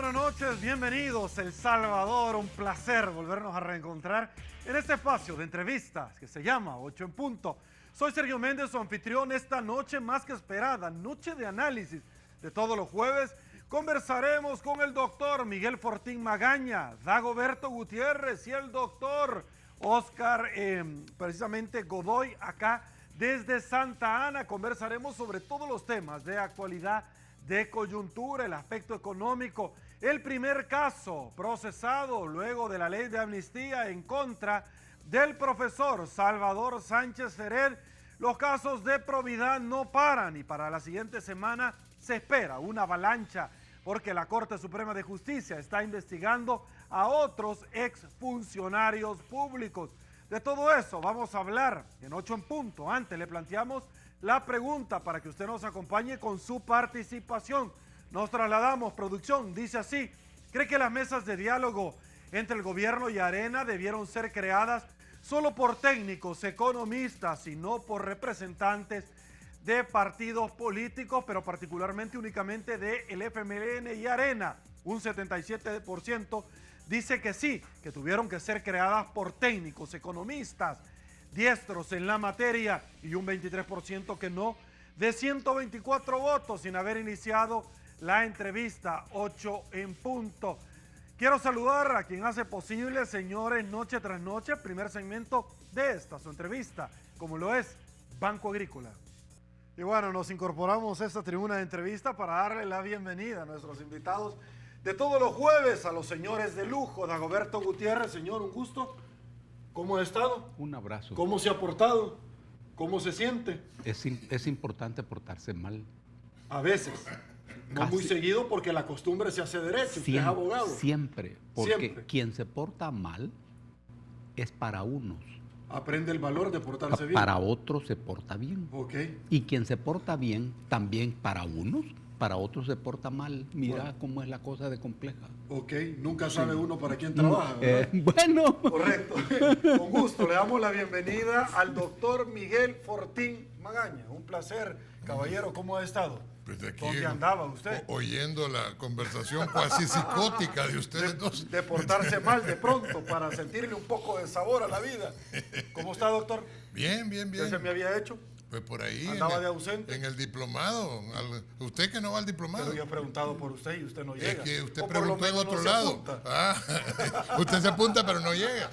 buenas noches, bienvenidos El Salvador, un placer volvernos a reencontrar en este espacio de entrevistas que se llama 8 en punto. Soy Sergio Méndez, su anfitrión. Esta noche más que esperada, noche de análisis de todos los jueves, conversaremos con el doctor Miguel Fortín Magaña, Dagoberto Gutiérrez y el doctor Oscar, precisamente Godoy, acá desde Santa Ana. Conversaremos sobre todos los temas de actualidad, de coyuntura, el aspecto económico, el primer caso procesado luego de la ley de amnistía en contra del profesor Salvador Sánchez Serén. Los casos de probidad no paran y para la siguiente semana se espera una avalancha porque la Corte Suprema de Justicia está investigando a otros exfuncionarios públicos. De todo eso vamos a hablar en 8 en punto. Antes le planteamos la pregunta para que usted nos acompañe con su participación. Nos trasladamos, producción, dice así: ¿cree que las mesas de diálogo entre el gobierno y Arena debieron ser creadas solo por técnicos, economistas y no por representantes de partidos políticos, pero particularmente únicamente del FMLN y Arena? Un 77% dice que sí, que tuvieron que ser creadas por técnicos, economistas, diestros en la materia, y un 23% que no. De 124 votos sin haber iniciado la entrevista 8 en punto. Quiero saludar a quien hace posible, señores, noche tras noche, el primer segmento de esta su entrevista, como lo es Banco Agrícola. Y bueno, nos incorporamos a esta tribuna de entrevista para darle la bienvenida a nuestros invitados de todos los jueves, a los señores de lujo. Dagoberto Gutiérrez, señor, un gusto. ¿Cómo ha estado? Un abrazo. ¿Cómo se ha portado? ¿Cómo se siente? Es importante portarse mal. A veces. No muy seguido, porque la costumbre se hace derecho. Usted es abogado. Siempre. Porque Siempre. Quien se porta mal es para unos. Aprende el valor de portarse bien. Para otros se porta bien. Ok. Y quien se porta bien, también para unos, para otros se porta mal. Mira Bueno. Cómo es la cosa de compleja. Ok, nunca sabe uno para quién trabaja, ¿verdad? Bueno. Correcto. Con gusto le damos la bienvenida al doctor Miguel Fortín Magaña. Un placer, caballero. ¿Cómo ha estado? Pues de aquí, ¿Dónde andaba usted? oyendo la conversación cuasi psicótica de ustedes dos. De portarse mal de pronto para sentirle un poco de sabor a la vida. ¿Cómo está, doctor? Bien, bien, bien. ¿Qué se me había hecho? Pues por ahí. Andaba de ausente. En el diplomado. Usted que no va al diplomado. Pero yo he preguntado por usted y usted no llega. Es que usted O por lo preguntó en menos otro no se lado. apunta. Usted se apunta pero no llega.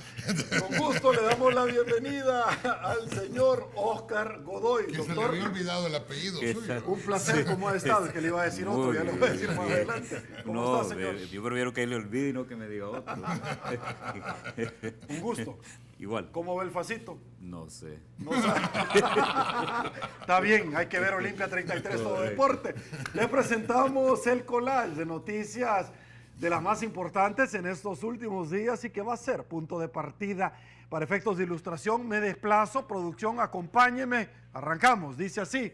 Con gusto le damos la bienvenida al señor Oscar Godoy. Que se le Doctor, había olvidado el apellido suyo. un placer, ¿cómo ha estado? Que le iba a decir otro, ya le voy a decir más bien. adelante. ¿Cómo No, está, señor? yo prefiero que él le olvide y no que me diga otro. Un gusto. Igual. ¿Cómo ve el facito? No sé. No sabe. Está bien, hay que ver Olimpia 33 todo deporte. Le presentamos el collage de noticias de las más importantes en estos últimos días y que va a ser punto de partida para efectos de ilustración. Me desplazo, producción, acompáñeme. Arrancamos, dice así: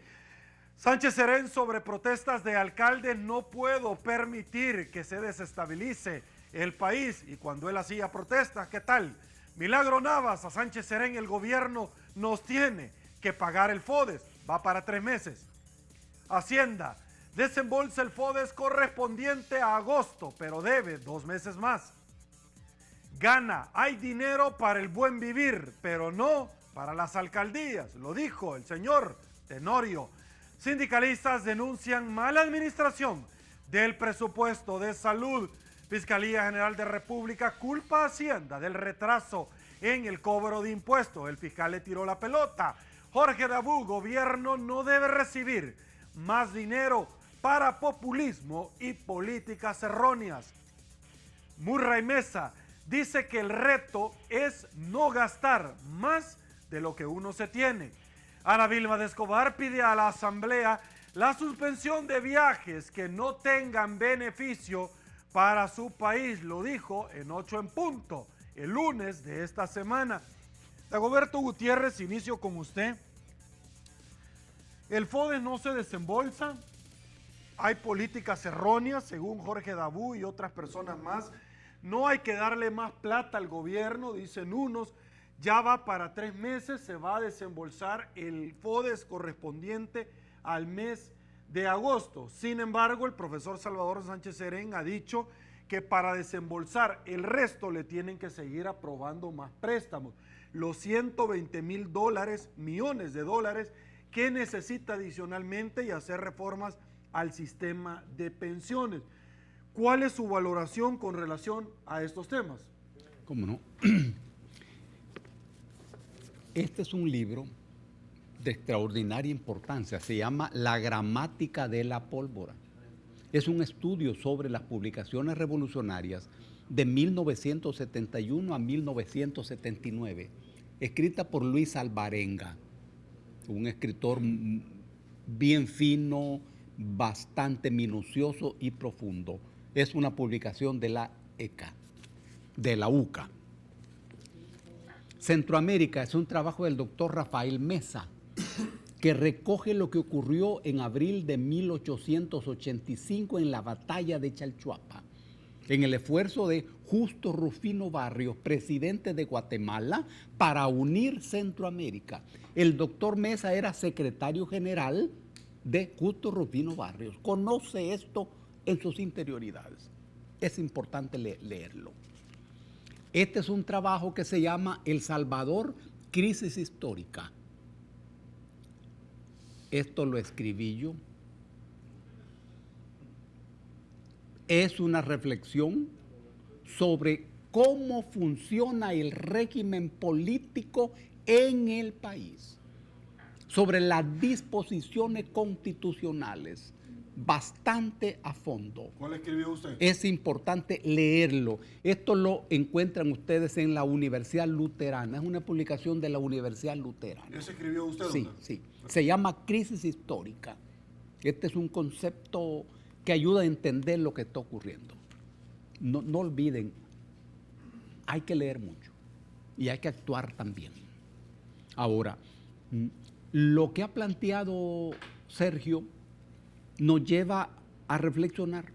Sánchez Serén sobre protestas de alcaldes: no puedo permitir que se desestabilice el país. Y cuando él hacía protestas, ¿qué tal? Milagro Navas: a Sánchez Serén el gobierno nos tiene que pagar el FODES, va para 3 meses. Hacienda: desembolsa el FODES correspondiente a agosto, pero debe 2 meses más. Gana: hay dinero para el buen vivir, pero no para las alcaldías, lo dijo el señor Tenorio. Sindicalistas denuncian mala administración del presupuesto de salud. Fiscalía General de República culpa a Hacienda del retraso en el cobro de impuestos. El fiscal le tiró la pelota. Jorge Dabú: gobierno no debe recibir más dinero para populismo y políticas erróneas. Murray Mesa dice que el reto es no gastar más de lo que uno se tiene. Ana Vilma de Escobar pide a la Asamblea la suspensión de viajes que no tengan beneficio para su país. Lo dijo en 8 en punto, el lunes de esta semana. Dagoberto Gutiérrez, inicio con usted. El FODES no se desembolsa. Hay políticas erróneas, según Jorge Dabú y otras personas más. No hay que darle más plata al gobierno, dicen unos. Ya va para 3 meses, se va a desembolsar el FODES correspondiente al mes de agosto. Sin embargo, el profesor Salvador Sánchez Serén ha dicho que para desembolsar el resto le tienen que seguir aprobando más préstamos. Los 120.000 millones de dólares que necesita adicionalmente y hacer reformas al sistema de pensiones. ¿Cuál es su valoración con relación a estos temas? ¿Cómo no? Este es un libro de extraordinaria importancia, se llama La gramática de la pólvora. Es un estudio sobre las publicaciones revolucionarias de 1971 a 1979, escrita por Luis Alvarenga, un escritor bien fino, bastante minucioso y profundo. Es una publicación de la ECA, de la UCA. Centroamérica es un trabajo del doctor Rafael Mesa, que recoge lo que ocurrió en abril de 1885 en la batalla de Chalchuapa, en el esfuerzo de Justo Rufino Barrios, presidente de Guatemala, para unir Centroamérica. El doctor Mesa era secretario general de Justo Rufino Barrios. Conoce esto en sus interioridades. Es importante leerlo. Este es un trabajo que se llama El Salvador, crisis histórica. Esto lo escribí yo. Es una reflexión sobre cómo funciona el régimen político en el país, sobre las disposiciones constitucionales, bastante a fondo. ¿Cuál escribió usted? Es importante leerlo. Esto lo encuentran ustedes en la Universidad Luterana. Es una publicación de la Universidad Luterana. ¿Ese escribió usted? Sí, sí. Se llama crisis histórica. Este es un concepto que ayuda a entender lo que está ocurriendo. No olviden, hay que leer mucho y hay que actuar también. Ahora, lo que ha planteado Sergio nos lleva a reflexionar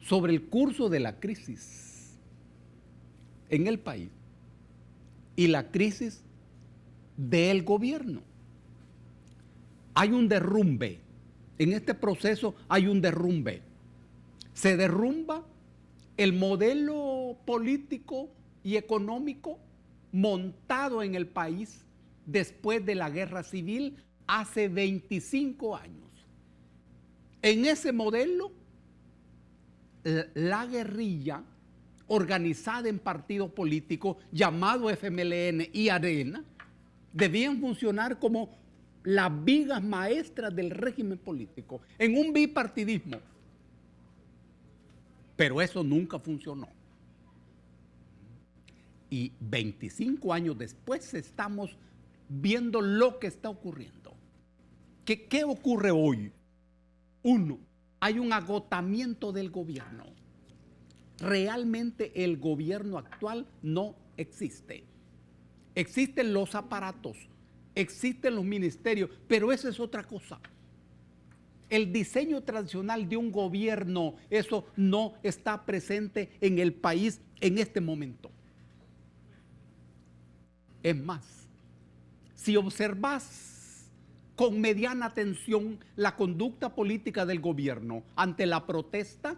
sobre el curso de la crisis en el país y la crisis del gobierno. Hay un derrumbe, en este proceso hay un derrumbe. Se derrumba el modelo político y económico montado en el país después de la guerra civil hace 25 años. En ese modelo, la guerrilla organizada en partidos políticos llamado FMLN y Arena debían funcionar como las vigas maestras del régimen político, en un bipartidismo. Pero eso nunca funcionó. Y 25 años después estamos viendo lo que está ocurriendo. ¿Qué ocurre hoy? Uno, hay un agotamiento del gobierno. Realmente el gobierno actual no existe. Existen los aparatos, existen los ministerios, pero esa es otra cosa. El diseño tradicional de un gobierno, eso no está presente en el país en este momento. Es más, si observas con mediana atención la conducta política del gobierno ante la protesta,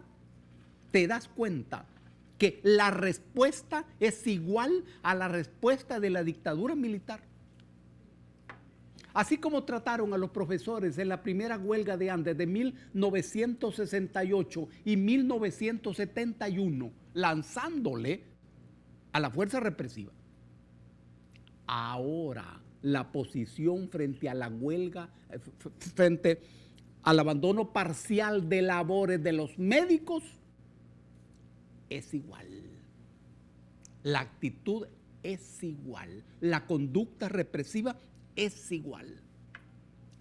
te das cuenta que la respuesta es igual a la respuesta de la dictadura militar. Así como trataron a los profesores en la primera huelga de Andes de 1968 y 1971, lanzándole a la fuerza represiva. Ahora, la posición frente a la huelga, frente al abandono parcial de labores de los médicos, es igual. La actitud es igual. La conducta represiva es igual.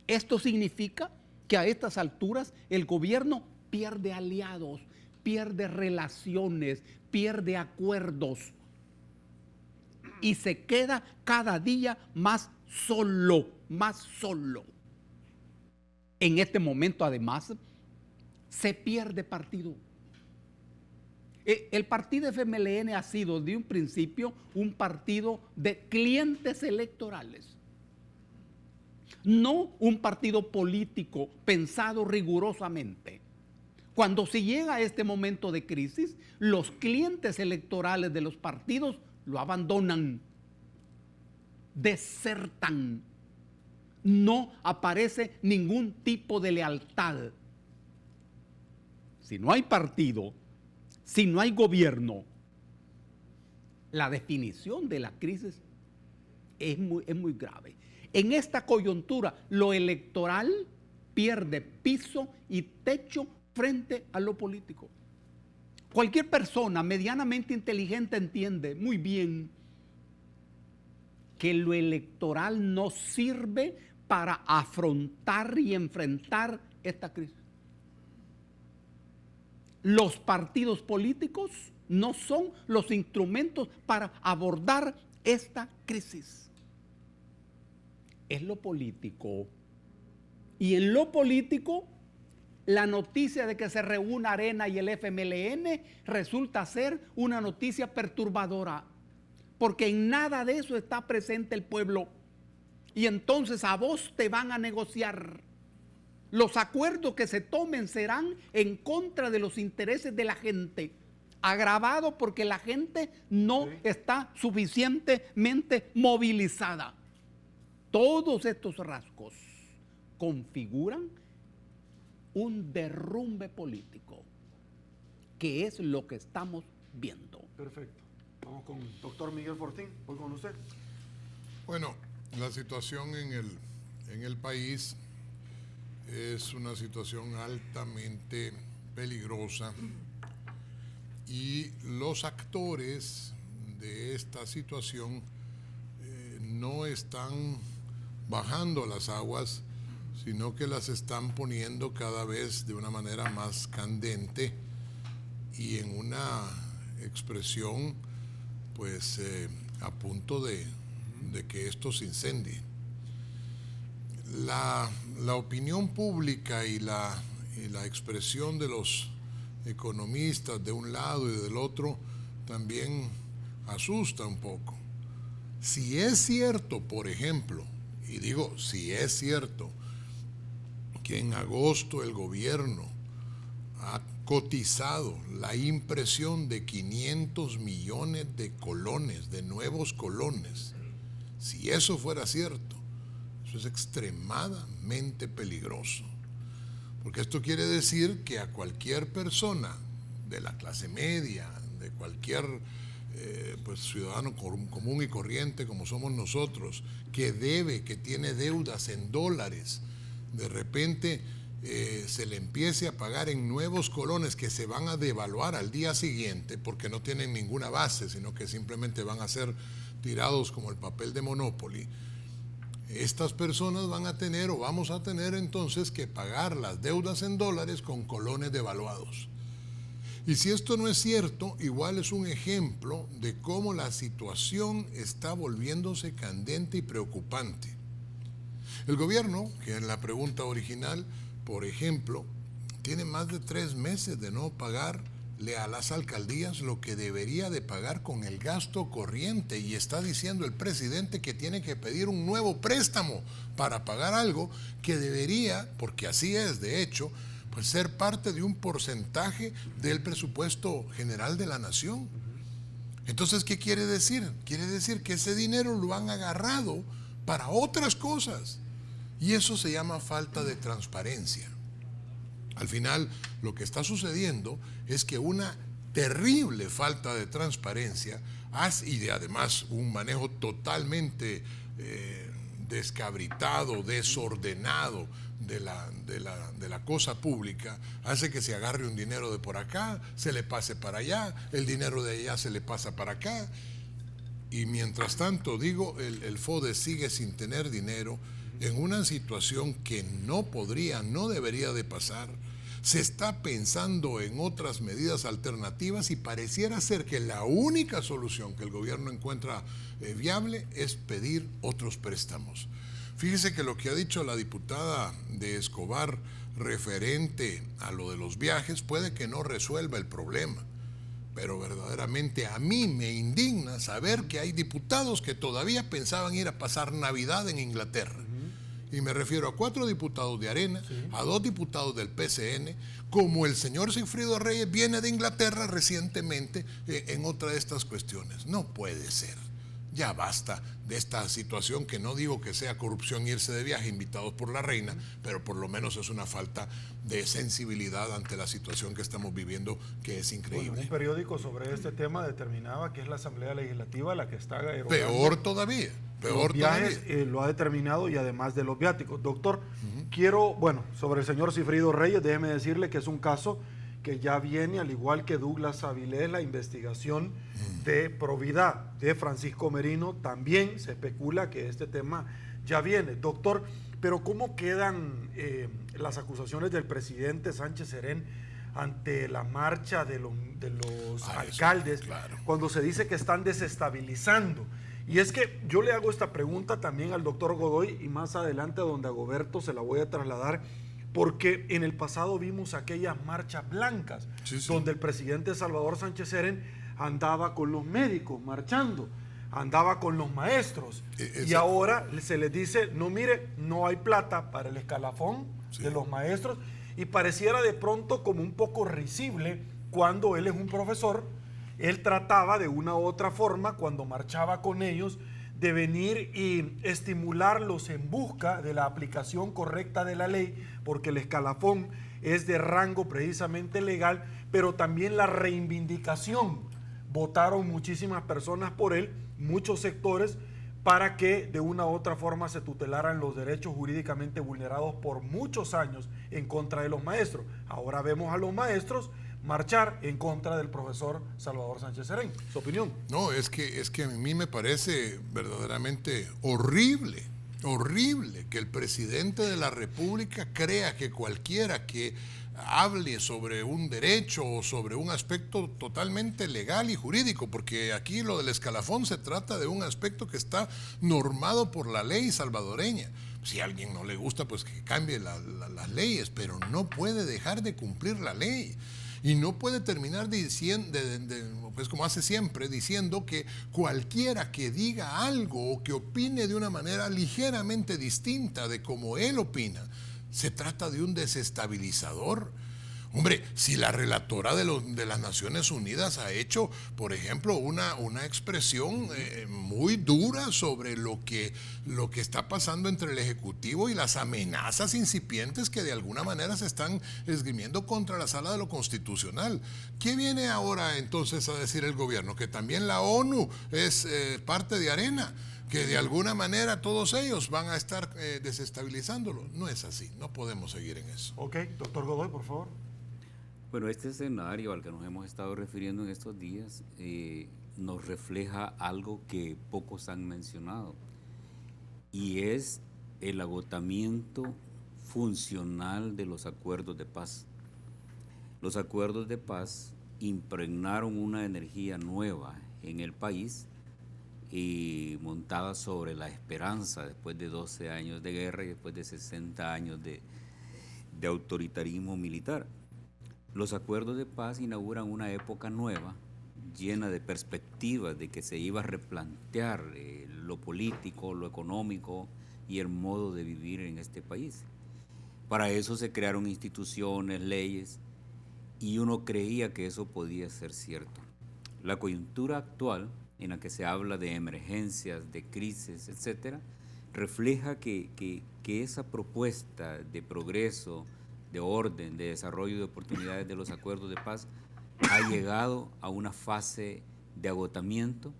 Esto significa que a estas alturas el gobierno pierde aliados, pierde relaciones, pierde acuerdos y se queda cada día más solo, más solo. En este momento, además, se pierde partido. El partido FMLN ha sido de un principio un partido de clientes electorales. no un partido político pensado rigurosamente. Cuando se llega a este momento de crisis, los clientes electorales de los partidos lo abandonan, desertan. No aparece ningún tipo de lealtad. Si no hay partido, si no hay gobierno, la definición de la crisis es muy grave. En esta coyuntura, lo electoral pierde piso y techo frente a lo político. Cualquier persona medianamente inteligente entiende muy bien que lo electoral no sirve para afrontar y enfrentar esta crisis. Los partidos políticos no son los instrumentos para abordar esta crisis. Es lo político. Y en lo político, la noticia de que se reúna Arena y el FMLN resulta ser una noticia perturbadora, porque en nada de eso está presente el pueblo. Y entonces a vos te van a negociar. Los acuerdos que se tomen serán en contra de los intereses de la gente, agravado porque la gente no está suficientemente movilizada. Todos estos rasgos configuran un derrumbe político, que es lo que estamos viendo. Perfecto. Vamos con el doctor Miguel Fortín. Voy con usted. Bueno, la situación en el país es una situación altamente peligrosa y los actores de esta situación no están bajando las aguas, sino que las están poniendo cada vez de una manera más candente y en una expresión pues a punto de que esto se incendie. La opinión pública y la expresión de los economistas de un lado y del otro también asusta un poco. Si es cierto, por ejemplo, y digo si es cierto, que en agosto el gobierno ha cotizado la impresión de 500 millones de colones, de nuevos colones, si eso fuera cierto, eso es extremadamente peligroso, porque esto quiere decir que a cualquier persona de la clase media, de cualquier pues ciudadano común y corriente como somos nosotros, que tiene deudas en dólares, de repente se le empiece a pagar en nuevos colones que se van a devaluar al día siguiente porque no tienen ninguna base, sino que simplemente van a ser tirados como el papel de Monopoly. Estas personas van a tener o vamos a tener entonces que pagar las deudas en dólares con colones devaluados. Y si esto no es cierto, igual es un ejemplo de cómo la situación está volviéndose candente y preocupante. El gobierno, que en la pregunta original, por ejemplo, tiene más de 3 meses de no pagarle a las alcaldías lo que debería de pagar con el gasto corriente, y está diciendo el presidente que tiene que pedir un nuevo préstamo para pagar algo que debería, porque así es de hecho, pues ser parte de un porcentaje del presupuesto general de la nación. Entonces, ¿qué quiere decir? Quiere decir que ese dinero lo han agarrado para otras cosas. Y eso se llama falta de transparencia. Al final, lo que está sucediendo es que una terrible falta de transparencia y de además un manejo totalmente descabritado, desordenado de la cosa pública, hace que se agarre un dinero de por acá, se le pase para allá, el dinero de allá se le pasa para acá. Y mientras tanto, el FODE sigue sin tener dinero, en una situación que no debería de pasar. Se está pensando en otras medidas alternativas y pareciera ser que la única solución que el gobierno encuentra viable es pedir otros préstamos. Fíjese que lo que ha dicho la diputada de Escobar referente a lo de los viajes puede que no resuelva el problema, pero verdaderamente a mí me indigna saber que hay diputados que todavía pensaban ir a pasar Navidad en Inglaterra. y me refiero a 4 diputados de Arena, a 2 diputados del PCN, como el señor Sigfrido Reyes viene de Inglaterra recientemente en otra de estas cuestiones. No puede ser. Ya basta de esta situación, que no digo que sea corrupción irse de viaje invitados por la reina, pero por lo menos es una falta de sensibilidad ante la situación que estamos viviendo, que es increíble. Bueno, un periódico sobre este tema determinaba que es la Asamblea Legislativa la que está erogando Peor todavía, peor los viajes, todavía. lo ha determinado, y además de los viáticos. Doctor, quiero, sobre el señor Sigfrido Reyes, déjeme decirle que es un caso que ya viene, al igual que Douglas Avilés, la investigación de probidad de Francisco Merino. También se especula que este tema ya viene. Doctor, pero ¿cómo quedan las acusaciones del presidente Sánchez Serén ante la marcha de los alcaldes, claro, cuando se dice que están desestabilizando? Y es que yo le hago esta pregunta también al doctor Godoy, y más adelante a don Dagoberto se la voy a trasladar, porque en el pasado vimos aquellas marchas blancas, donde el presidente Salvador Sánchez Serén andaba con los médicos marchando, andaba con los maestros, y ahora se les dice, no, mire, no hay plata para el escalafón de los maestros, y pareciera de pronto como un poco risible cuando él es un profesor. Él trataba de una u otra forma, cuando marchaba con ellos, de venir y estimularlos en busca de la aplicación correcta de la ley, porque el escalafón es de rango precisamente legal, pero también la reivindicación. Votaron muchísimas personas por él, muchos sectores, para que de una u otra forma se tutelaran los derechos jurídicamente vulnerados por muchos años en contra de los maestros. Ahora vemos a los maestros marchar en contra del profesor Salvador Sánchez Serén. ¿Su opinión? No, es que a mí me parece verdaderamente horrible que el presidente de la República crea que cualquiera que hable sobre un derecho o sobre un aspecto totalmente legal y jurídico, porque aquí lo del escalafón se trata de un aspecto que está normado por la ley salvadoreña. Si a alguien no le gusta, pues que cambie las leyes, pero no puede dejar de cumplir la ley. Y no puede terminar diciendo, pues como hace siempre, diciendo que cualquiera que diga algo o que opine de una manera ligeramente distinta de como él opina, se trata de un desestabilizador. Hombre, si la relatora de las Naciones Unidas ha hecho, por ejemplo, una expresión muy dura sobre lo que está pasando entre el Ejecutivo y las amenazas incipientes que de alguna manera se están esgrimiendo contra la Sala de lo Constitucional, ¿qué viene ahora entonces a decir el gobierno? Que también la ONU es parte de Arena, que de alguna manera todos ellos van a estar desestabilizándolo. No es así, no podemos seguir en eso. Ok, doctor Godoy, por favor. Bueno, este escenario al que nos hemos estado refiriendo en estos días nos refleja algo que pocos han mencionado, y es el agotamiento funcional de los acuerdos de paz. Los acuerdos de paz impregnaron una energía nueva en el país y montada sobre la esperanza después de 12 años de guerra y después de 60 años de autoritarismo militar. Los acuerdos de paz inauguran una época nueva, llena de perspectivas de que se iba a replantear lo político, lo económico y el modo de vivir en este país. Para eso se crearon instituciones, leyes, y uno creía que eso podía ser cierto. La coyuntura actual, en la que se habla de emergencias, de crisis, etcétera, refleja que esa propuesta de progreso, de orden, de desarrollo de oportunidades de los acuerdos de paz ha llegado a una fase de agotamiento,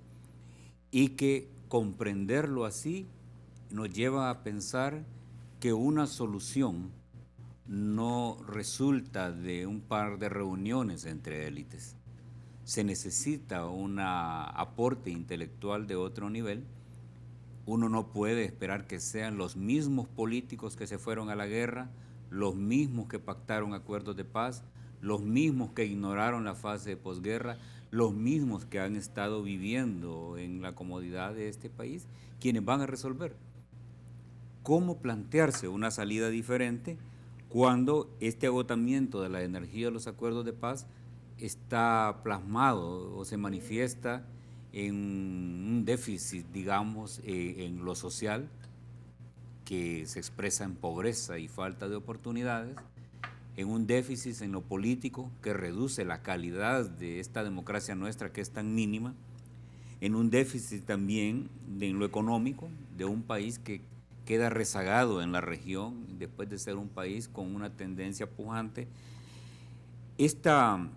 y que comprenderlo así nos lleva a pensar que una solución no resulta de un par de reuniones entre élites. Se necesita un aporte intelectual de otro nivel. Uno no puede esperar que sean los mismos políticos que se fueron a la guerra, los mismos que pactaron acuerdos de paz, los mismos que ignoraron la fase de posguerra, los mismos que han estado viviendo en la comodidad de este país, quienes van a resolver. ¿Cómo plantearse una salida diferente cuando este agotamiento de la energía de los acuerdos de paz está plasmado o se manifiesta en un déficit, digamos, en lo social, que se expresa en pobreza y falta de oportunidades, en un déficit en lo político que reduce la calidad de esta democracia nuestra que es tan mínima, en un déficit también en lo económico de un país que queda rezagado en la región después de ser un país con una tendencia pujante. Esta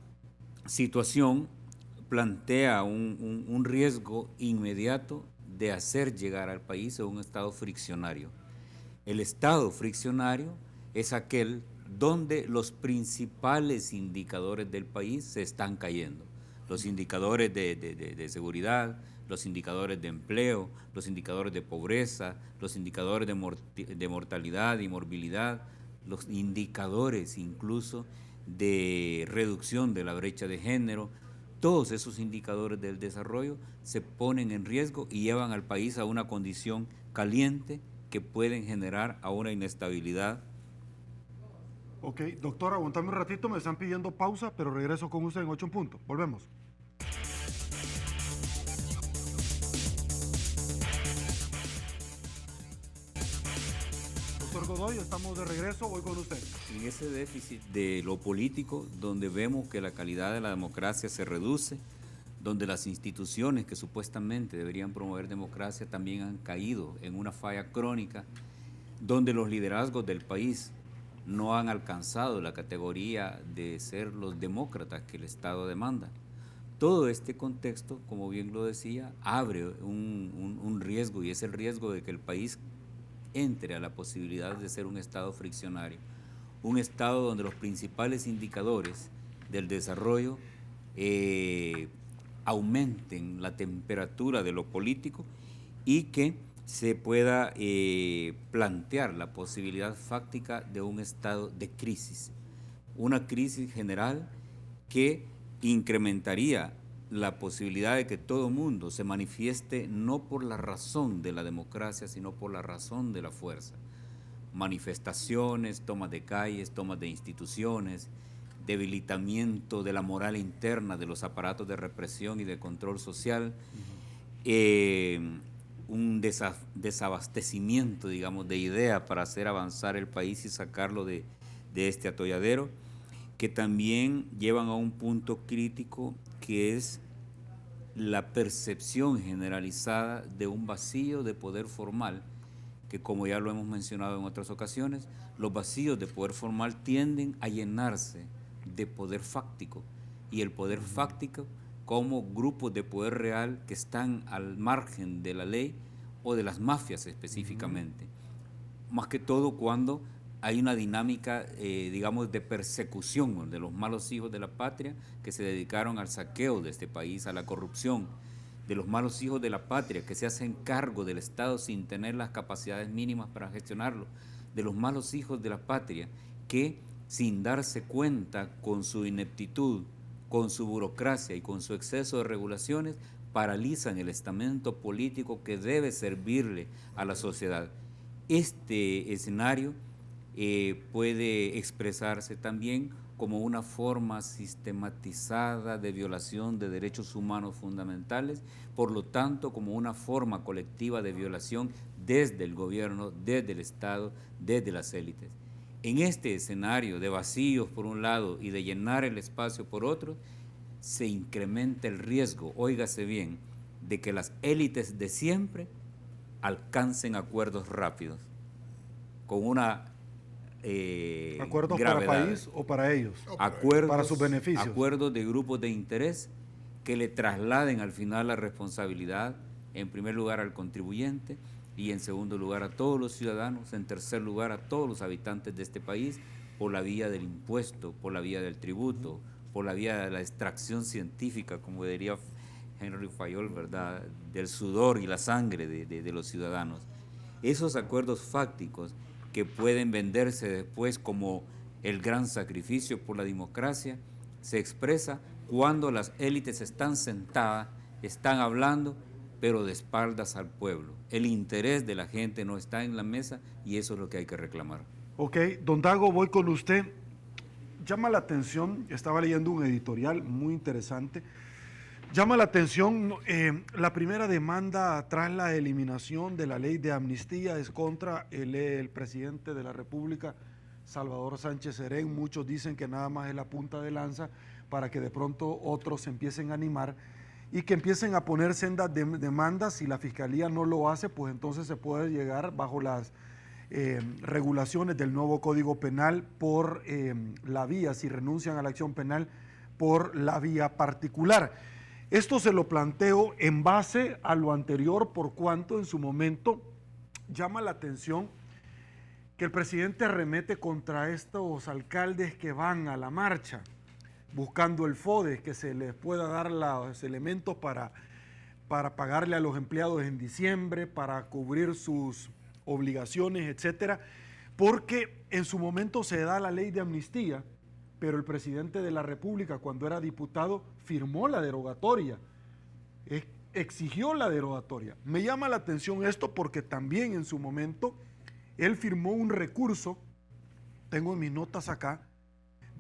situación plantea un riesgo inmediato de hacer llegar al país a un estado friccionario. El estado friccionario es aquel donde los principales indicadores del país se están cayendo. Los indicadores de seguridad, los indicadores de empleo, los indicadores de pobreza, los indicadores de mortalidad y morbilidad, los indicadores incluso de reducción de la brecha de género. Todos esos indicadores del desarrollo se ponen en riesgo y llevan al país a una condición caliente que pueden generar a una inestabilidad. Ok, doctor, aguantame un ratito, me están pidiendo pausa, pero regreso con usted en 8 en punto. Volvemos. Doctor Godoy, estamos de regreso, voy con usted. En ese déficit de lo político, donde vemos que la calidad de la democracia se reduce, donde las instituciones que supuestamente deberían promover democracia también han caído en una falla crónica, donde los liderazgos del país no han alcanzado la categoría de ser los demócratas que el Estado demanda. Todo este contexto, como bien lo decía, abre un riesgo, y es el riesgo de que el país entre a la posibilidad de ser un Estado friccionario, un Estado donde los principales indicadores del desarrollo aumenten la temperatura de lo político y que se pueda plantear la posibilidad fáctica de un estado de crisis, una crisis general que incrementaría la posibilidad de que todo mundo se manifieste no por la razón de la democracia, sino por la razón de la fuerza. Manifestaciones, tomas de calles, tomas de instituciones, debilitamiento de la moral interna de los aparatos de represión y de control social, un desabastecimiento, digamos, de ideas para hacer avanzar el país y sacarlo de este atolladero, que también llevan a un punto crítico que es la percepción generalizada de un vacío de poder formal, que como ya lo hemos mencionado en otras ocasiones, los vacíos de poder formal tienden a llenarse de poder fáctico, y el poder fáctico como grupos de poder real que están al margen de la ley o de las mafias específicamente. Más que todo cuando hay una dinámica, digamos, de persecución de los malos hijos de la patria que se dedicaron al saqueo de este país, a la corrupción, de los malos hijos de la patria que se hacen cargo del Estado sin tener las capacidades mínimas para gestionarlo, de los malos hijos de la patria que, sin darse cuenta, con su ineptitud, con su burocracia y con su exceso de regulaciones, paralizan el estamento político que debe servirle a la sociedad. Este escenario puede expresarse también como una forma sistematizada de violación de derechos humanos fundamentales, por lo tanto como una forma colectiva de violación desde el gobierno, desde el Estado, desde las élites. En este escenario de vacíos por un lado y de llenar el espacio por otro, se incrementa el riesgo, óigase bien, de que las élites de siempre alcancen acuerdos rápidos, con una ¿Acuerdos gravedad. para país o para ellos? Acuerdos, para sus beneficios. Acuerdos de grupos de interés que le trasladen al final la responsabilidad, en primer lugar al contribuyente, y en segundo lugar a todos los ciudadanos, en tercer lugar a todos los habitantes de este país, por la vía del impuesto, por la vía del tributo, por la vía de la extracción científica, como diría Henry Fayol, ¿verdad?, del sudor y la sangre de los ciudadanos. Esos acuerdos fácticos que pueden venderse después como el gran sacrificio por la democracia, se expresa cuando las élites están sentadas, están hablando, pero de espaldas al pueblo. El interés de la gente no está en la mesa y eso es lo que hay que reclamar. Ok, don Dago, voy con usted. Llama la atención, estaba leyendo un editorial muy interesante Llama la atención, la primera demanda tras la eliminación de la ley de amnistía es contra el presidente de la República, Salvador Sánchez Serén. Muchos dicen que nada más es la punta de lanza para que de pronto otros se empiecen a animar y que empiecen a poner sendas de demandas. Si la Fiscalía no lo hace, pues entonces se puede llegar bajo las regulaciones del nuevo Código Penal por la vía, si renuncian a la acción penal, por la vía particular. Esto se lo planteo en base a lo anterior, por cuanto en su momento llama la atención que el presidente arremete contra estos alcaldes que van a la marcha, buscando el FODE, que se les pueda dar los elementos para pagarle a los empleados en diciembre, para cubrir sus obligaciones, etcétera, porque en su momento se da la ley de amnistía, pero el presidente de la República, cuando era diputado, firmó la derogatoria, exigió la derogatoria. Me llama la atención esto porque también en su momento él firmó un recurso, tengo en mis notas acá,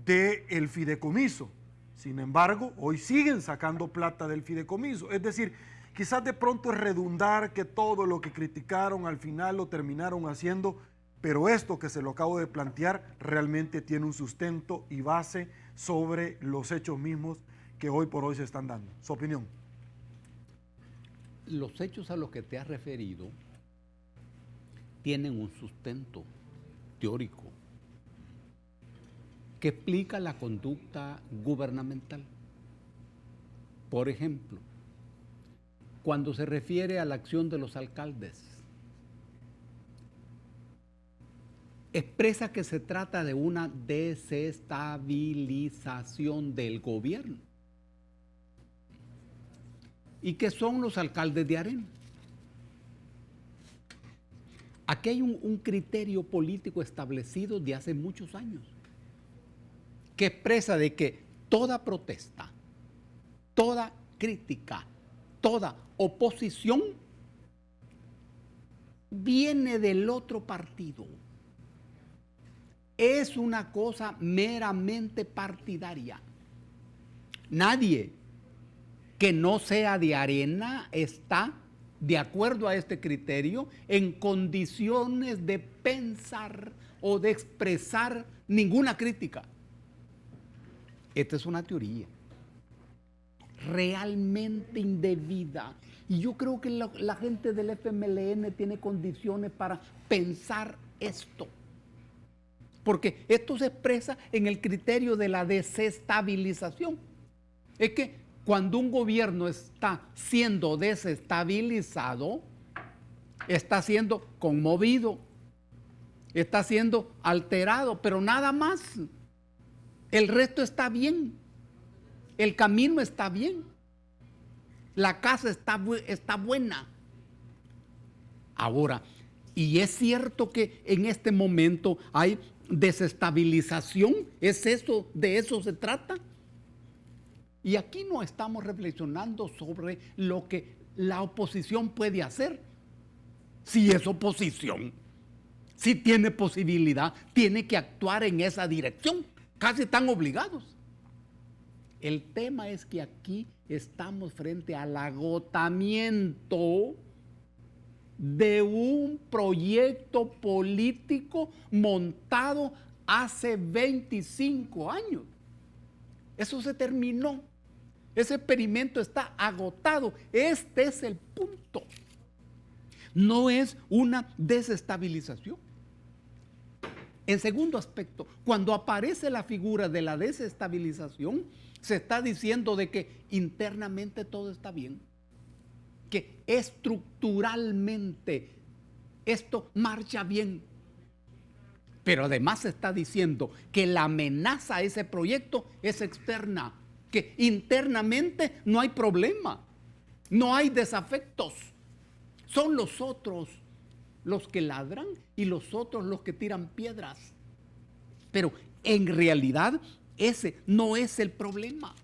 del fideicomiso. Sin embargo, hoy siguen sacando plata del fideicomiso. Es decir, quizás de pronto es redundar que todo lo que criticaron al final lo terminaron haciendo, pero esto que se lo acabo de plantear realmente tiene un sustento y base sobre los hechos mismos que hoy por hoy se están dando. Su opinión. Los hechos a los que te has referido tienen un sustento teórico que explica la conducta gubernamental. Por ejemplo, cuando se refiere a la acción de los alcaldes, expresa que se trata de una desestabilización del gobierno. ¿Y qué son los alcaldes de Arena? Aquí hay un criterio político establecido de hace muchos años, que expresa de que toda protesta, toda crítica, toda oposición viene del otro partido. Es una cosa meramente partidaria. Nadie que no sea de Arena está, de acuerdo a este criterio, en condiciones de pensar o de expresar ninguna crítica. Esta es una teoría realmente indebida. Y yo creo que la gente del FMLN tiene condiciones para pensar esto. Porque esto se expresa en el criterio de la desestabilización. Es que cuando un gobierno está siendo desestabilizado, está siendo conmovido, está siendo alterado, pero nada más. El resto está bien. El camino está bien. La casa está buena. Ahora, y es cierto que en este momento hay desestabilización, ¿es eso? ¿De eso se trata? Y aquí no estamos reflexionando sobre lo que la oposición puede hacer. Si es oposición, si tiene posibilidad, tiene que actuar en esa dirección. Casi están obligados. El tema es que aquí estamos frente al agotamiento de un proyecto político montado hace 25 años. Eso se terminó. Ese experimento está agotado. Este es el punto. No es una desestabilización. En segundo aspecto, cuando aparece la figura de la desestabilización, se está diciendo de que internamente todo está bien, que estructuralmente esto marcha bien. Pero además se está diciendo que la amenaza a ese proyecto es externa, que internamente no hay problema, no hay desafectos. Son los otros los que ladran y los otros los que tiran piedras. Pero en realidad ese no es el problema.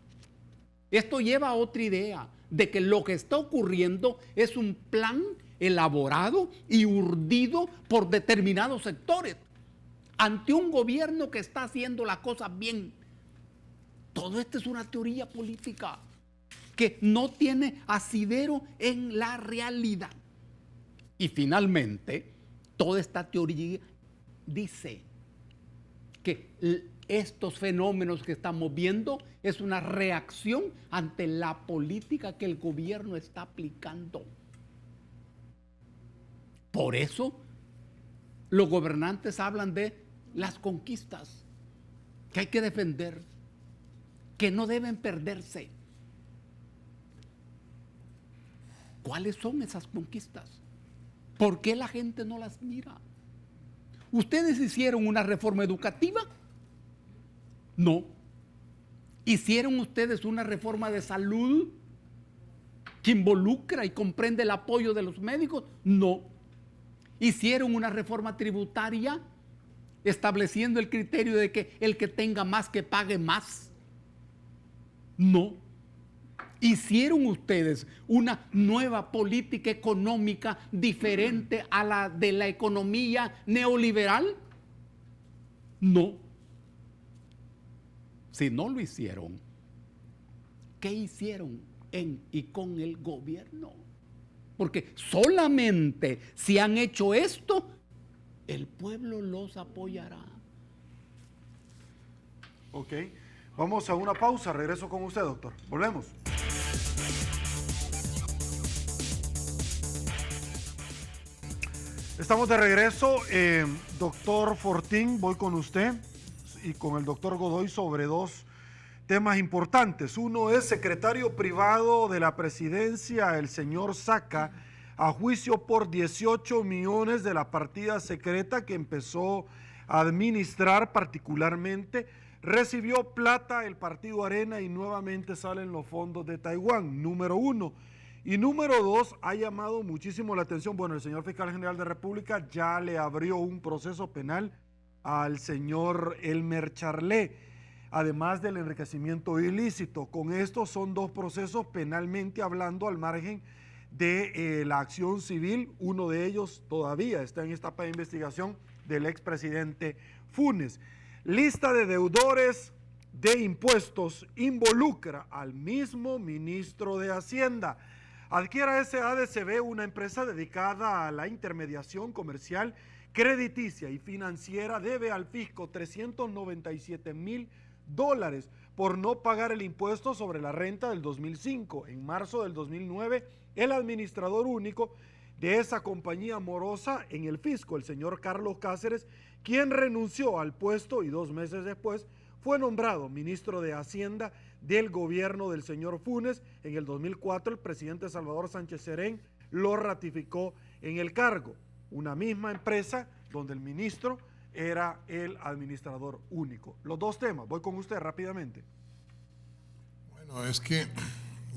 Esto lleva a otra idea, de que lo que está ocurriendo es un plan elaborado y urdido por determinados sectores ante un gobierno que está haciendo las cosas bien. Todo esto es una teoría política. que no tiene asidero en la realidad. Y finalmente, toda esta teoría dice que estos fenómenos que estamos viendo es una reacción ante la política que el gobierno está aplicando. Por eso, los gobernantes hablan de las conquistas que hay que defender, que no deben perderse. ¿Cuáles son esas conquistas? ¿Por qué la gente no las mira? ¿Ustedes hicieron una reforma educativa? No. ¿Hicieron ustedes una reforma de salud que involucra y comprende el apoyo de los médicos? No. ¿Hicieron una reforma tributaria estableciendo el criterio de que el que tenga más que pague más? No. ¿Hicieron ustedes una nueva política económica diferente a la de la economía neoliberal? No. Si no lo hicieron, ¿qué hicieron en y con el gobierno? Porque solamente si han hecho esto, el pueblo los apoyará. Ok, vamos a una pausa, regreso con usted, doctor. Volvemos. Estamos de regreso. Doctor Fortín, voy con usted y con el doctor Godoy sobre dos temas importantes. Uno es secretario privado de la presidencia, el señor Saca, a juicio por 18 millones de la partida secreta que empezó a administrar particularmente. Recibió plata el partido Arena y nuevamente salen los fondos de Taiwán, número uno. Y número dos, ha llamado muchísimo la atención, bueno, el señor fiscal general de República ya le abrió un proceso penal al señor Elmer Charlé, además del enriquecimiento ilícito. Con esto son dos procesos penalmente hablando al margen de la acción civil. Uno de ellos todavía está en etapa de investigación del expresidente Funes. Lista de deudores de impuestos involucra al mismo ministro de Hacienda. Adquiera SADCB, una empresa dedicada a la intermediación comercial, crediticia y financiera, debe al fisco $397,000 por no pagar el impuesto sobre la renta del 2005. En marzo del 2009, el administrador único de esa compañía morosa en el fisco, el señor Carlos Cáceres, quien renunció al puesto y 2 meses después fue nombrado ministro de Hacienda del gobierno del señor Funes. En el 2004, el presidente Salvador Sánchez Serén lo ratificó en el cargo. Una misma empresa donde el ministro era el administrador único. Los dos temas, voy con usted rápidamente. Bueno, es que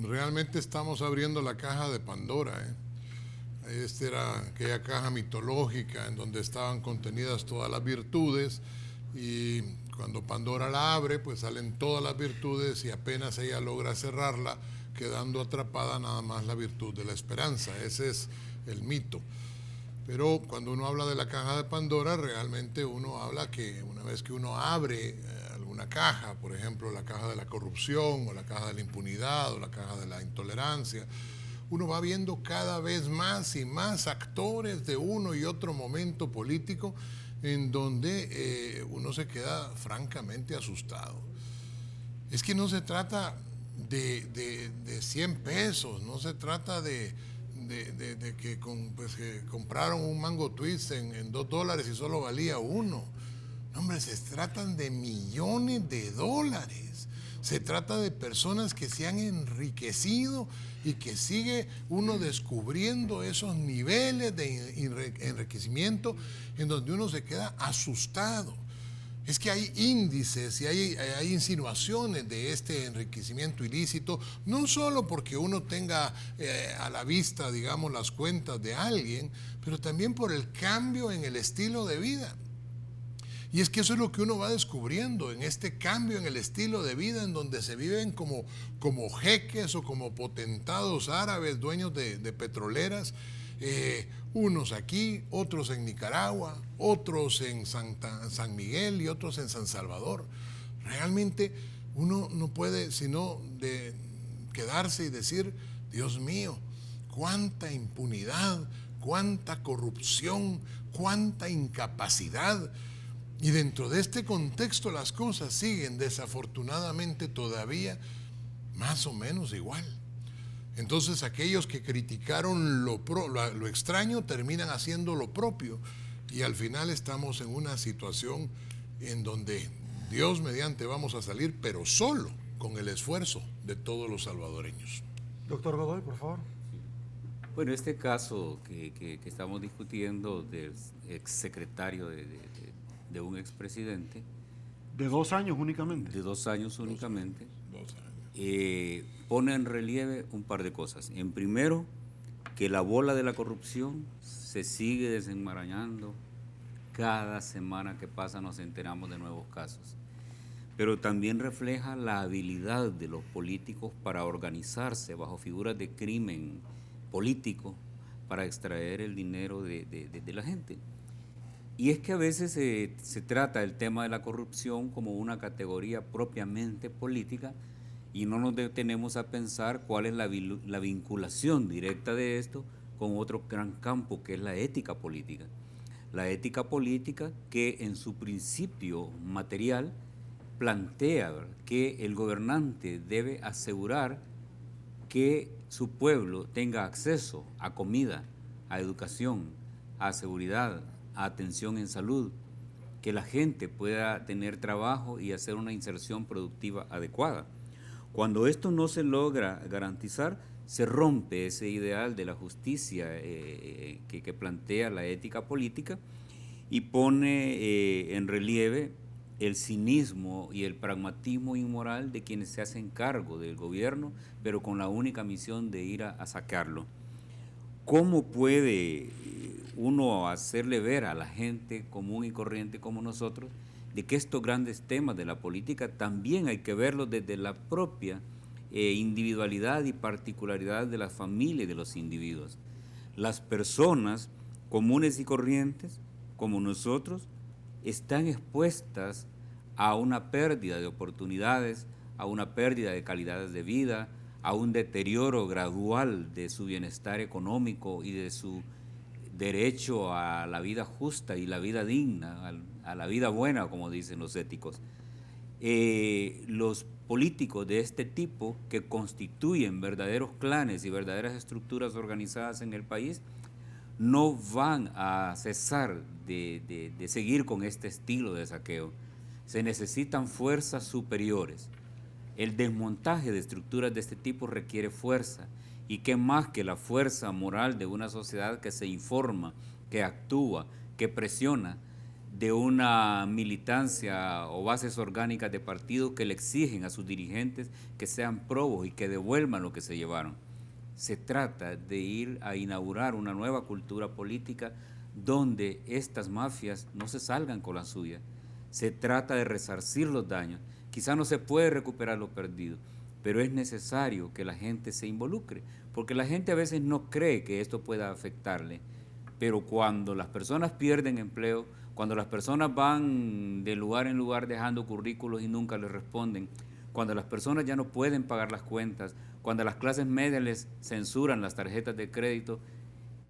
realmente estamos abriendo la caja de Pandora, Esta era aquella caja mitológica en donde estaban contenidas todas las virtudes, y cuando Pandora la abre, pues salen todas las virtudes y apenas ella logra cerrarla, quedando atrapada nada más la virtud de la esperanza. Ese es el mito. Pero cuando uno habla de la caja de Pandora, realmente uno habla que una vez que uno abre alguna caja, por ejemplo la caja de la corrupción o la caja de la impunidad o la caja de la intolerancia, uno va viendo cada vez más y más actores de uno y otro momento político en donde uno se queda francamente asustado. Es que no se trata de 100 pesos, no se trata de que compraron un Mango Twist en $2 y solo valía 1. No, hombre, se tratan de millones de dólares. Se trata de personas que se han enriquecido y que sigue uno descubriendo esos niveles de enriquecimiento en donde uno se queda asustado. Es que hay índices y hay insinuaciones de este enriquecimiento ilícito, no solo porque uno tenga a la vista, digamos, las cuentas de alguien, pero también por el cambio en el estilo de vida. Y es que eso es lo que uno va descubriendo en este cambio en el estilo de vida, en donde se viven como jeques o como potentados árabes, dueños de petroleras, unos aquí, otros en Nicaragua, otros en San Miguel y otros en San Salvador. Realmente uno no puede sino quedarse y decir, Dios mío, cuánta impunidad, cuánta corrupción, cuánta incapacidad. Y dentro de este contexto las cosas siguen desafortunadamente todavía más o menos igual. Entonces aquellos que criticaron lo extraño terminan haciendo lo propio y al final estamos en una situación en donde Dios mediante vamos a salir, pero solo con el esfuerzo de todos los salvadoreños. Doctor Godoy, por favor. Bueno, este caso que estamos discutiendo del exsecretario de un expresidente. De 2 años únicamente. De 2 años únicamente. 2 años. Pone en relieve un par de cosas. En primero, que la bola de la corrupción se sigue desenmarañando. Cada semana que pasa nos enteramos de nuevos casos. Pero también refleja la habilidad de los políticos para organizarse bajo figuras de crimen político para extraer el dinero de la gente. Y es que a veces se trata el tema de la corrupción como una categoría propiamente política y no nos detenemos a pensar cuál es la vinculación directa de esto con otro gran campo que es la ética política. La ética política que en su principio material plantea, ¿verdad?, que el gobernante debe asegurar que su pueblo tenga acceso a comida, a educación, a seguridad, a atención en salud, que la gente pueda tener trabajo y hacer una inserción productiva adecuada. Cuando esto no se logra garantizar, se rompe ese ideal de la justicia que plantea la ética política y pone en relieve el cinismo y el pragmatismo inmoral de quienes se hacen cargo del gobierno, pero con la única misión de ir a sacarlo. ¿Cómo puede uno hacerle ver a la gente común y corriente como nosotros de que estos grandes temas de la política también hay que verlos desde la propia individualidad y particularidad de las familias y de los individuos? Las personas comunes y corrientes, como nosotros, están expuestas a una pérdida de oportunidades, a una pérdida de calidades de vida, a un deterioro gradual de su bienestar económico y de su derecho a la vida justa y la vida digna, a la vida buena, como dicen los éticos. Los políticos de este tipo, que constituyen verdaderos clanes y verdaderas estructuras organizadas en el país, no van a cesar de seguir con este estilo de saqueo. Se necesitan fuerzas superiores. El desmontaje de estructuras de este tipo requiere fuerza, y qué más que la fuerza moral de una sociedad que se informa, que actúa, que presiona, de una militancia o bases orgánicas de partidos que le exigen a sus dirigentes que sean probos y que devuelvan lo que se llevaron. Se trata de ir a inaugurar una nueva cultura política donde estas mafias no se salgan con la suya. Se trata de resarcir los daños. Quizá no se puede recuperar lo perdido, pero es necesario que la gente se involucre, porque la gente a veces no cree que esto pueda afectarle, pero cuando las personas pierden empleo, cuando las personas van de lugar en lugar dejando currículos y nunca les responden, cuando las personas ya no pueden pagar las cuentas, cuando las clases medias les censuran las tarjetas de crédito,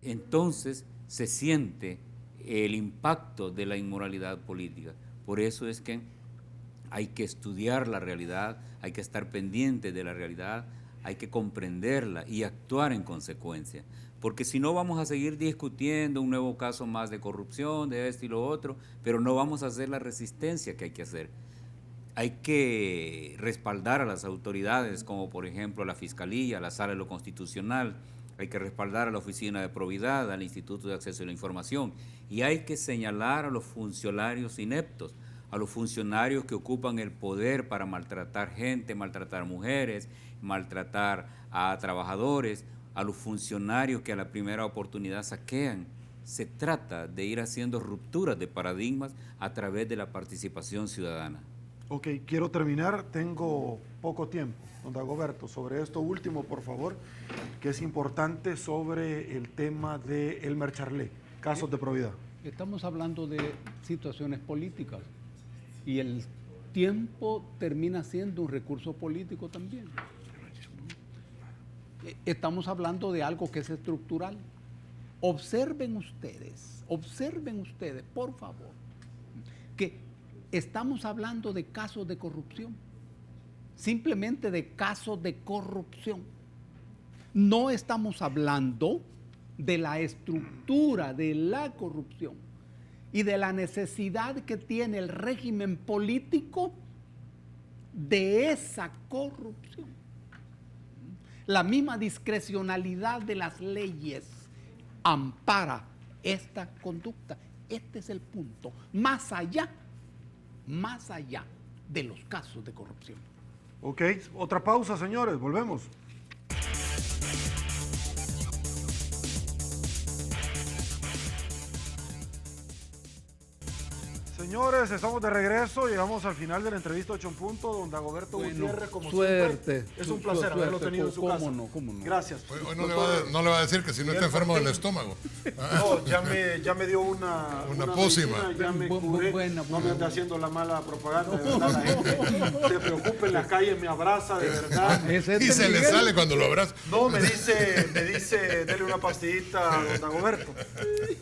entonces se siente el impacto de la inmoralidad política. Por eso es que hay que estudiar la realidad, hay que estar pendiente de la realidad, hay que comprenderla y actuar en consecuencia. Porque si no vamos a seguir discutiendo un nuevo caso más de corrupción, de esto y lo otro, pero no vamos a hacer la resistencia que hay que hacer. Hay que respaldar a las autoridades, como por ejemplo a la Fiscalía, a la Sala de lo Constitucional, hay que respaldar a la Oficina de Probidad, al Instituto de Acceso a la Información, y hay que señalar a los funcionarios ineptos, a los funcionarios que ocupan el poder para maltratar gente, maltratar mujeres, maltratar a trabajadores, a los funcionarios que a la primera oportunidad saquean. Se trata de ir haciendo rupturas de paradigmas a través de la participación ciudadana. Ok, quiero terminar, tengo poco tiempo, don Dagoberto, sobre esto último, por favor, que es importante sobre el tema de Elmer Charlé, casos de probidad. Estamos hablando de situaciones políticas y el tiempo termina siendo un recurso político también. Estamos hablando de algo que es estructural. Observen ustedes, por favor, que estamos hablando de casos de corrupción, simplemente de casos de corrupción. No estamos hablando de la estructura de la corrupción y de la necesidad que tiene el régimen político de esa corrupción. La misma discrecionalidad de las leyes ampara esta conducta. Este es el punto, más allá de los casos de corrupción. Ok, otra pausa, señores, volvemos. Señores, estamos de regreso, llegamos al final de la entrevista 8 en punto, don Dagoberto Gutiérrez, como suerte, siempre. Es un placer haberlo tenido en su casa. ¿Cómo no? Gracias. Hoy no le va a decir que si no está enfermo del estómago. No, ya me dio una pócima. medicina, ya me curé. No me anda haciendo la mala propaganda, de verdad. La gente se preocupa en la calle, me abraza, de verdad. Y se le sale cuando lo abraza. No, me dice, dele una pastillita a don Dagoberto.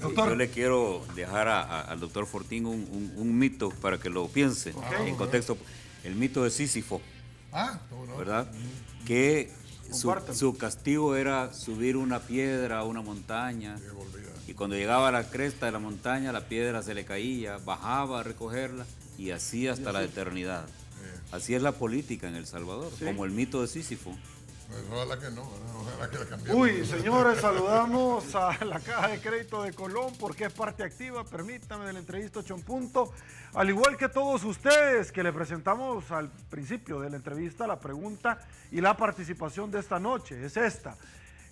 Doctor. Yo le quiero dejar al doctor Fortín un mito para que lo piense en contexto. El mito de Sísifo, ¿verdad? Que su castigo era subir una piedra a una montaña, y cuando llegaba a la cresta de la montaña la piedra se le caía, bajaba a recogerla y así hasta la eternidad. Así es la política en El Salvador, como el mito de Sísifo. Ojalá que no, ojalá que la cambiemos. Uy, señores, saludamos a la Caja de Crédito de Colón porque es parte activa, permítame, de la entrevista 8 en punto. Al igual que todos ustedes que le presentamos al principio de la entrevista, la pregunta y la participación de esta noche es esta.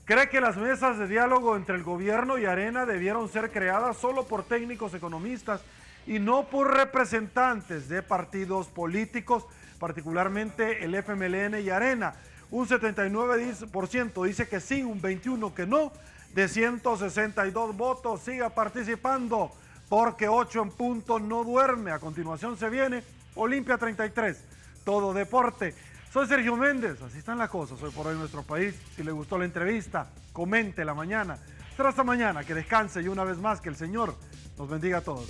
¿Cree que las mesas de diálogo entre el gobierno y Arena debieron ser creadas solo por técnicos economistas y no por representantes de partidos políticos, particularmente el FMLN y Arena? Un 79% dice que sí, un 21% que no. De 162 votos, siga participando porque 8 en punto no duerme. A continuación se viene Olimpia 33, todo deporte. Soy Sergio Méndez, así están las cosas hoy por hoy en nuestro país. Si le gustó la entrevista, comente la mañana. Será hasta mañana, que descanse y una vez más que el Señor nos bendiga a todos.